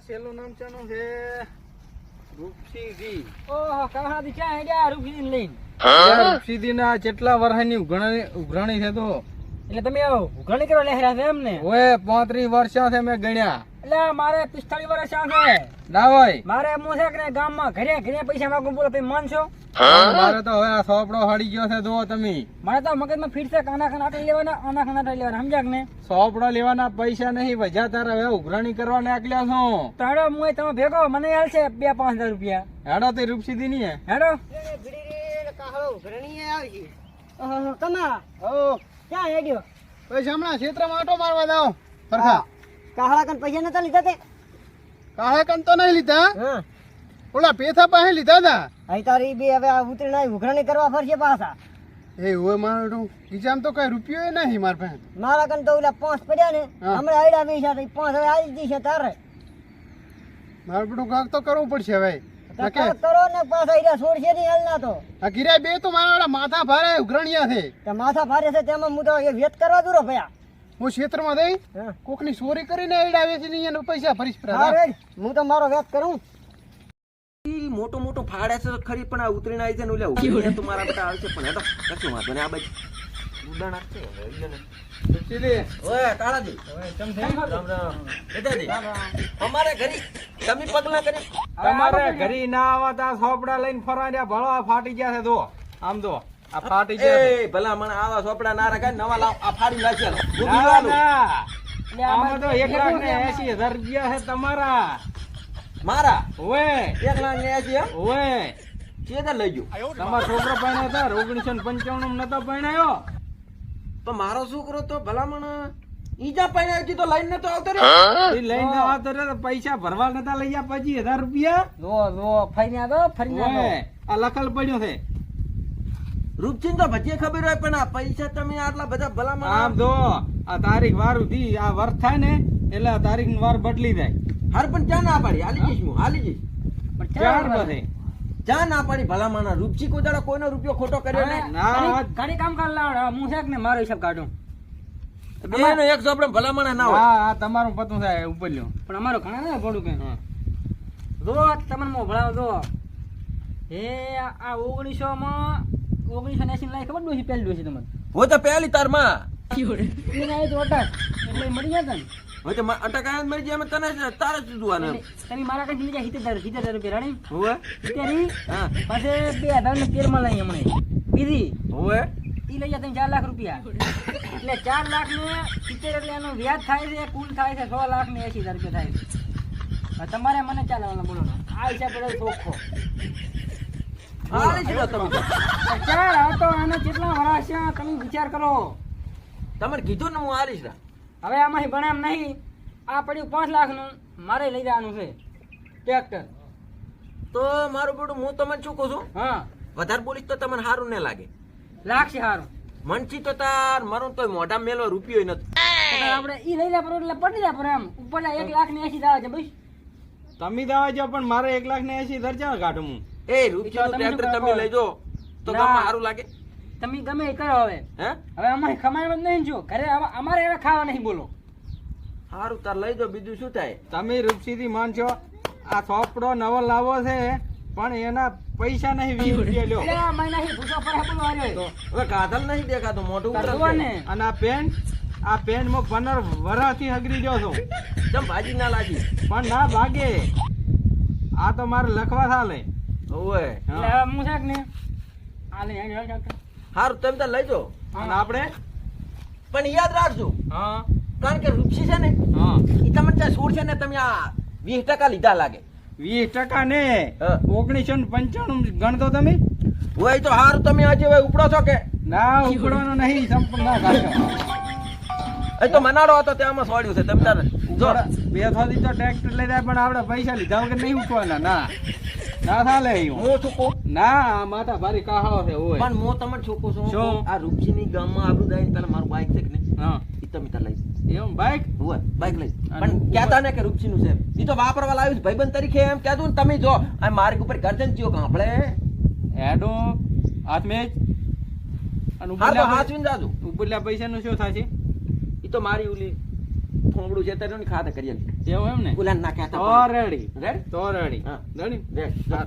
છેલ્લું નામ ચાનું છે રૂપસીજી. ઓહો કાહાથી ક્યાં હેડ્યા રૂપસીજી લઈને? રૂપસીજી ના કેટલા વર્ષની ઉઘરાણી છે તો એટલે તમે ઘણી કરવા લહેરા છે એમ ને? ઓએ 35 વર્ષ છે મેં ગણ્યા. એટલે મારે 45 વર્ષ છે. ના હોય મારે હું છે કે ગામમાં ઘરે ઘરે પૈસા માંગુ બોલો તમે માનશો? મારે તો હવે આ સોપડો હળી ગયો છે જો તમે. મારે તો મગજમાં ફીટ છે આના ખાના આટલી લેવાના આના ખાના આટલી લેવાના સમજ્યા કે ને? સોપડો લેવાના પૈસા નહીં વજા તારે હવે ઉઘરાણી કરવા નાખ્યા છો. તો હેડો હું તમે ભેગો મને હાલ છે 2-5 હજાર રૂપિયા. હેડો તે રૂપસીજી ની હે હેડો કમા ક્યાં હેડ્યો? પૈસા હમણાં ક્ષેત્રમાં આટો મારવા જાવ ફરખા. કાહળા કન પૈસા નતા લીધા તે? કાહે કન તો નહીં લીધા, ઓલા પેથા પાસે લીધા હતા. અહીં તારી બે હવે ઉતરીને ઉઘરાણી કરવા ફરશે પાછા. એ હોય મારું બીજામ તો કઈ રૂપિયો નહીં મારા પાસે. મારા કન તો ઓલા 5 પડ્યા ને હમણાં આઈડા પૈસા 5 હવે આવી જશે તારે. મારું બધું કાક તો કરવું પડશે હવે. કરો ને પાછા આઈડા છોડશે નહીં હાલના તો. આ ગિરાય બે તો મારા વાળા માથા ભારે ઉઘરાણિયા છે. તે માથા ભારે છે તેમાં હું તો એ વેત કરવા દૂરો ભયા. હું ક્ષેત્રમાં દઈ કોકની ચોરી કરીને એડા વેચીને એના પૈસા ભરીશ. હું તો મારો વેત કરું. મોટો મોટો ફાડે છે ખરી પણ આ ઉતરીને આવી છે ને ઓલા ઉતરીને તો મારા બેટા આવશે પણ હેડો કશું વાંધો ને આ બાજુ ઉડાણ આપશે ઓય કાળાજી રામ રામ બેટાજી અમારે ઘરી તમે પગલા કરી તમારે ઘરી ના આવતા સોપડા લઈને ફરવા ભળવા ફાટી ગયા છે તો આમ તો આ ફાટી ગયા એ ભલા મને આવા સોપડા ના રખાય નવા લાવ આ ફાડી નાખ્યા આમાં તો 1,80,000 રૂપિયા છે તમારા. મારા ઓએ 1,80,000 એમ ઓએ કેદા લઈ ગયો તમારો છોકરો પરણ્યો હતા 1995 નતો પરણાયો. તો મારો છોકરો તો ભલામણ ઈજા પરણાયો તો લઈને તો આવતો રે. એ લઈને આવતો રે તો પૈસા ભરવા નતા લઈ ગયા 25,000 રૂપિયા. જો ફરીને આવો ફરીને આવો. ઓએ આ લખલ પડ્યો છે. રૂપચીન તો ભજીએ ખબર હોય પણ આ પૈસા તમે આટલા બધા ભલામણ આમ જો આ તારીખ વાર ઉધી આ વર્ષ થાય ને એટલે આ તારીખ ની વાર બદલી જાય. હાર પણ ચા ના પાડી હાલી જઈશ હું હાલી જઈશ ચાર બધે ચા ના પાડી ભલામણ રૂપચી કોઈ દાડો કોઈનો રૂપિયો ખોટો કર્યો નહીં. ના ઘણી કામ કર લાવ હું છે ને મારો હિસાબ કાઢું. બેનો એક સોપડે ભલામણ ના હોય. હા તમારું પતું થાય ઉપર લ્યો. પણ અમારો ઘણા ને પડું કે જો તમને મો ભણાવ જો હે આ 1900 માં 1980 લાઈ ખબર ડોસી પહેલી ડોસી તમને હોય તો પહેલી તાર માં એને આઈ તો અટક એટલે મળી ગયા ને. હોય તો અટક આયા મરી જાય તને તારે જ જોવાનું એમ. તમે મારા કઈ લીધા 70,000 રૂપિયા રાણી હોય તેરી હા પાસે 2013 માં લઈ હમણે બીજી હોય ઈ લઈ ગયા તમે 4 લાખ રૂપિયા એટલે 4 લાખ ને 70 એટલે એનું વ્યાજ થાય છે કુલ થાય છે 6 લાખ ને 80,000 રૂપિયા થાય છે. હવે તમારે મને ચાલવાનું બોલો આ હિસાબ પડે ચોખ્ખો હાલી જ તમે ચાર હતો આને કેટલા વરાશ છે તમે વિચાર કરો. તમારે કીધું ને હું હાલીશ ના હવે આમાંથી ભણામ નહીં આ પડ્યું 5 લાખ નું મારે લઈ જવાનું છે ટ્રેક્ટર. તો મારું બેટું હું તમને શું કહું છું હા વધારે બોલીશ તો તમને સારું ન લાગે. લાગશે સારું મનથી તો તાર મારું તો મોઢા મેલો રૂપિયો નથી. આપણે ઈ લઈ લે પર એટલે પડી જાય પર એમ ઉપર 1,80,000 આવે છે બસ. તમે દાવા જો પણ મારે 1,80,000 ચાલ કાઢું હું. એ રૂપિયો ટ્રેક્ટર તમે લઈ જો તો તમને સારું લાગે. તમે ગમે એ કરો હવે હે હવે અમારે કમાવાનું જ નહીં જો ઘરે અમારે હવે ખાવા નહીં બોલો. સારું તાર લઈ જો બીજું શું થાય. તમે રૂપસીથી માનશો આ સોપડો નવો લાવો છે પણ એના પૈસા નહીં 20 રૂપિયા લ્યો. એટલે આ મહિનાથી ભૂસો પર બોલો આવ્યો હવે કાધલ નહીં દેખાતું મોઢું કરવો ને. અને આ પેન્ટ માં 15 વર્ષથી હગરી ગયો છું ચમ ભાજી ના લાગી પણ ના ભાગે. આ તો મારે લખવા ચાલે. ઓય એટલે હવે હું છે કે ને આ લઈ આવી ટ્રેક્ટર. સારું તમે તાર લઈ જો અને આપણે પણ યાદ રાખજો હા કારણ કે રૂપસી છે ને હા એ તમને ત્યાં છોડ છે ને તમે આ 20% લીધા લાગે. 20% ને હા. 1995 ગણતો તમે. હોય તો સારું તમે આજે હવે ઉપડો છો કે ના ઉપડવાનો નહીં સંપૂર્ણ ના કાઢો. એ તો મનાડો હતો ત્યાંમાં સોડ્યું છે તમે તારે જો બે થોડી તો ટ્રેક્ટર લઈ જાય પણ આપણે પૈસા લીધા વગર નહીં ઉઠવાના. ના ના ચાલે એવું. હું છું ના આ માથા ભારી કાહળો છે ઓય. પણ હું તમને છોકરો છું શું? આ રૂપસીની ગામમાં આબરૂ જાય પેલા મારું બાઈક છે કે ને હા એ તમે તાર લઈ એમ બાઈક હોય બાઈક લઈ અને પણ કહેતા ને કે રૂપસીનું છે એ તો વાપરવા લાવ્યું છે ભાઈબંધ તરીકે એમ કહેતું ને તમે જો આ માર્ગ ઉપર ગરજન ચિયો કાંપળે હેડો હાથમેજ અને હા તો હાચવીને જાજો ઉપરલા પૈસાનું શું થાય છે? એ તો મારી ઓલી થોમડું છે તારું ખાતે કરીએ એવું એમ ને ગુલાન નાખ્યા તો હતા રેડી રેડ તો રેડી હા. રેડી રેડ હા.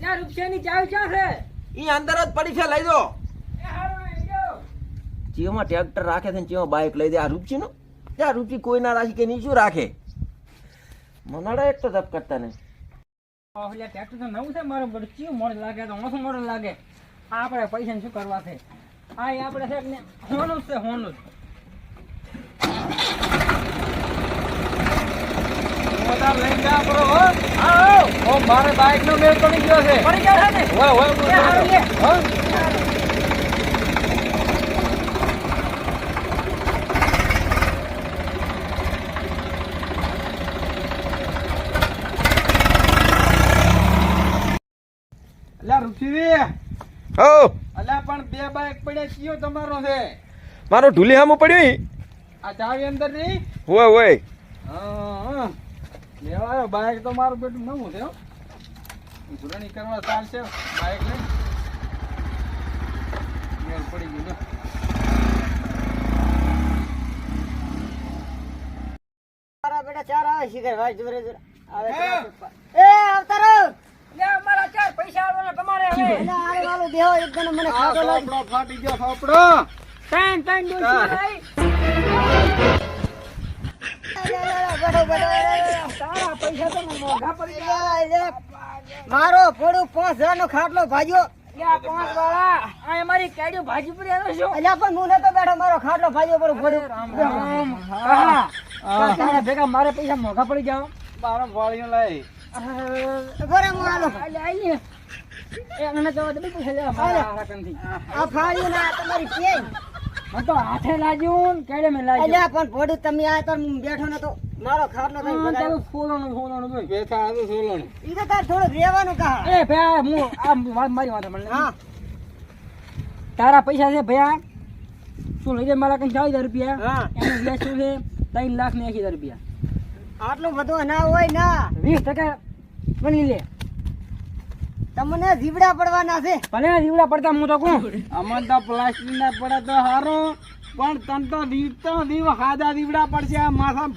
લે રૂપિયાની ચાવી ક્યાં છે? ઈ અંદર જ પડી છે લઈ દો એ હારું લઈ જાઓ. ચીઓમાં ટ્રેક્ટર રાખે છે ને ચીઓમાં બાઇક લઈ દે આ રૂપચી નું ત્યાં રૂપચી કોઈ ના રાખી કે નહીં શું રાખે મનાડા એક તો જપ કરતા નહીં ઓહલે ટ્રેક્ટર તો નવું છે મારું બધું ચીયું મોડું લાગે તો ઓછું મોડું લાગે આ આપણે પૈસા શું કરવા છે આ ઈ આપણે છે ને હોનું જ છે હોનું જ. મોટા લઈને જા બરો હો હા ઓ મારે બાઈક નો મેળ પડી ગયો છે પડી ગયા છે ને? ઓય ઓય એ હારું લે. હા અલ્યા રૂપસીવી હો અલ્યા પણ બે બાઈક પડ્યા કયો તમારો છે મારો ઢૂલી હામું પડ્યું આ ચાવી અંદર ની હોય હોય હા લેવાયો બાઈક તો મારું બેટું નવું છે હો ધૂળણી કરવા ચાલશે બાઈક ને મેળ પડી ગયું લે. મારા બેટા ચાર આવે શિખર ભાઈ જોરે જોરે આવે હે? એ આવતા રહો લે અમારા ચાર પૈસા આવવાના તમારે હવે. એટલે આરે વાળો બેહો એકદમ મને આ ખાતો લાગે સોપડો ફાટી ગયો સોપડો ત્રણ ત્રણ ચાર. ડોસી બેઠો બેઠો તારા પૈસા તો મોંઘા પડી ગયા. મારો ફોડું 5000 નો ખાટલો ભાજ્યો લે આ પાંચ વાળા આ અમારી કાઢ્યો ભાજી પડી આવ્યો છો. અલ્યા પણ હું નતો બેઠો મારો ખાટલો ભાજ્યો પર ફોડું રામ. હા. તારા ભેગા મારે પૈસા મોંઘા પડી જાવ. બારો વાળીઓ લઈ બરે હું આલો એ મને તો દબી પૈસા લેવા મારા હારાકનથી. આ ફાડી ના તમારી પેન મને તો હાથે લાગ્યું ને કેડે મેં લાગ્યું. અલ્યા પણ ફોડું તમે આ તો હું બેઠો નતો મારો ખાટલો કઈ હા, બગાડ્યો તારું ફોલોનું બોલ. બેઠા હતું સોલણ ઈ તો તાર થોડું રહેવાનું કહા એ ભયા હું આ મારી વાત સાંભળ. હા તારા પૈસા છે ભયા શું લઈ જાય મારા કઈ 40,000 રૂપિયા હા એનું વ્યાજ શું છે 3,80,000 રૂપિયા. આટલું બધું ના હોય ના 20% બની લે. તમને જીવડા પડવાના છે ભલે જીવડા પડતા હું તો કહું. અમન તો પ્લાસ્ટિક ના પડે તો સારું પણ તન તો દીવ હાદા દીવડા પડશે આ માથા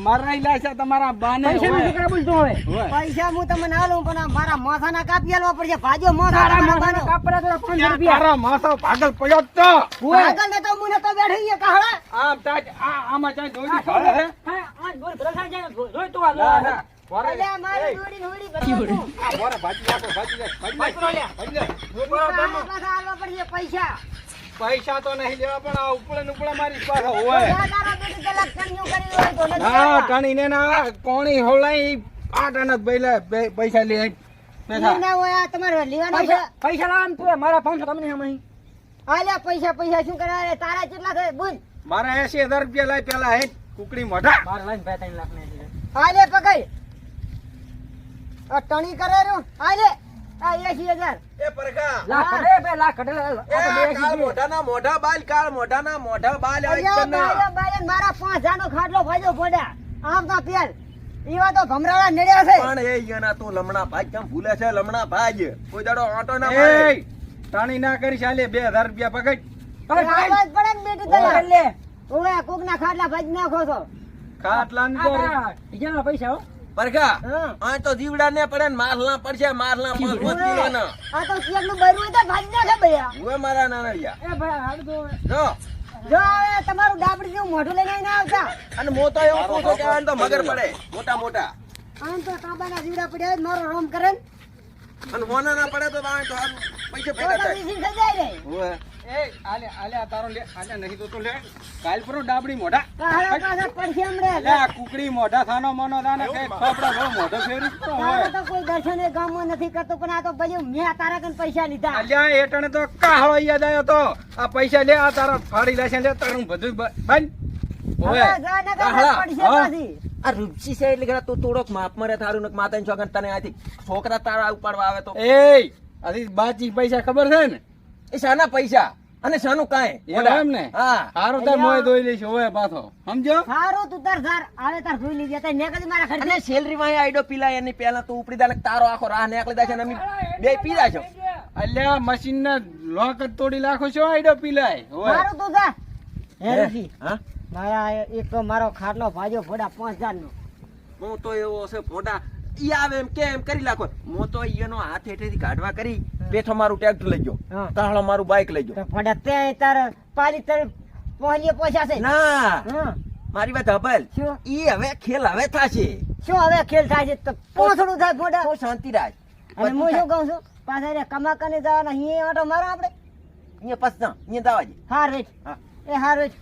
મરાઈ લાશે તમારા બાને પૈસા હોય. નું છોકરા બોલતો હવે. હોય. પૈસા હું તમને આલું પણ આ મારા મોસાના કાપી આલવા પડશે ભાજો મોસા તારા તમારા માથાના બાનો. કાપડા તો 500 ત્યાં રૂપિયા. તારા માથો પાગલ પડ્યો જ તો પાગલ ને તો મુને તો બેઠી છે કહડા આમ તાજ આમાં ચાય દોડી ફાળે હે હા, આ બોલ ભરસા જાય જોઈ તો આ ના, ના. બોરે. અલ્યા મારી એય, દોડી દોડી બતાવું આ બોરે ભાજી નાખો, ભાજી લે, ભાજી લે, ભાજી લે. ભાજી લે. પાછા આલવા પડશે પૈસા પૈસા તો નહીં લેવા પણ આ ઉપડે ને ઉપડે મારી પાસે હોય તારા બેટી પેલા કન્યું કરી હોય તો નથી ના લેવા. ટણીને ના કોણી હોલાઈ આ ટણ પૈસા લે બેઠા ના હોય આ તમારે લેવાના છે પૈસા લાવ તું મારા 500 કમી નહીં. આલ્યા પૈસા શું કરાવે તારા કેટલા થાય બોલ મારા 80,000 રૂપિયા લાય પેલા હે કુકડી મોઢા મારે લઈને 2-3 લાખ ને આલે પકડ આ ટણી કરે રહ્યો આલે આ 80,000 એ પરખા લાખ કઢે બે લાખ કઢે આ તો બે કાળ મોઢાના મોઢા બાલ કાળ મોઢાના મોઢા બાલ આવે અલ્યા તને. બાલે મારા 5,000 નો ખાટલો ભાજો ફોડ્યા આમ તો પેલ ઈવા તો ભમરાળા નડ્યા છે પણ એ યના તો લમણા ભાઈ કેમ ભૂલે છે લમણા ભાઈ કોઈ દાડો ઓટો ના મારે એ ટણી ના કરી ચાલે 2,000 રૂપિયા પકડ આવા જ પડે ને બેટી ઓય તને લે ઓવે કોકના ખાટલા ભાજ નાખો છો ખાટલા ની આ ડીજેના પૈસા હો. પરખા હા આ તો જીવડા ને પડે ને મારલા પડશે મારલા 5 કિલો ના આ તો ચેકનું બરું હોય તો ભાજ નાખે ભૈયા હુએ મારા નાનડિયા એ ભાઈ હાલ તો જો જો હવે તમારું ડાબડી જેવું મોઢું લઈને આઈને આવતા અને મો તો એવું પૂછો કે આને તો મગર પડે મોટા મોટા આમ તો તાંબાના જીવડા પડ્યા જ મારો રોમ કરે ને અને હોના ના પડે તો આ તો આમ પૈસે તો ભેગા તો થાય વીસી થઈ જાય રે હુએ એ આલે આલે આ તારો લે આલે નહીં તો લે કાલ પરો ડાબડી મોઢા કાહળા કાહળા પડશે હમણે લે આ કુકડી મોઢા થાનો મનો થાને કે થોપડા બહુ મોઢો ફેરી તો તારે હોય તો કોઈ દર્શન એ ગામમાં નથી કરતું પણ આ તો બધું મેં તારા કન પૈસા લીધા અલ્યા એટણે તો કાહળો યાદ આવ્યો તો આ પૈસા લે આ તારા ફાડી લેશે લે તારું બધું બંધ હવે ઓય જા ને કાહળા, પડશે હા. પાછી આ રૂપસી છે એટલે તું થોડોક માપ મરે થારું ને માતાની છોકરા તને આથી છોકરા તારા ઉપાડવા આવે તો એ આથી બાચી પૈસા ખબર છે ને એ શાના પૈસા અને શાનું કાંઈ એવું એમ ને હા હારું તાર મોય દોઈ લઈશ હોય પાછો સમજો સારું તું તાર ધાર આવે તાર જોઈ લીજે તે ને કદી મારા અને ખર્ચે સેલરી માં આઈડો પીલાય એની પહેલા તું ઉપડી દે ને તારો આખો રાહ નીકળી જાય છે ને અમે બે પી રહ્યા છો અલ્યા મશીન ના લોક જ તોડી નાખો છો આઈડો પીલાય હોય સારું તું જા હે ઋષિ હા મારા એક તો મારો ખાટલો ભાજો ભોડા 5000 નો. હું તો એવો છે ફોટા ઈ આવે એમ કે એમ કરી નાખો. હું તો ઈનો હાથ હેઠેથી કાઢવા કરી બેઠો મારું ટ્રેક્ટર લઈ ગયો, હા. તાહળો મારું બાઇક લઈ ગયો. તો ભોડા તે તાર પાલી તાર પહોંચીએ પૈસા છે. ના હા. મારી વાત હબલ, શું? ઈ હવે ખેલ હવે થાશે. શું હવે ખેલ થાય છે તો પોસડું થાય ભોડા. તો શાંતિ રાખ. અને હું શું કહું છું પાછા એને કમા કરીને જવાના અહીંયા આટો મારો આપણે. અહીંયા પછતા અહીંયા દાવાજી. હાર રેટ હા. એ હાર રેટ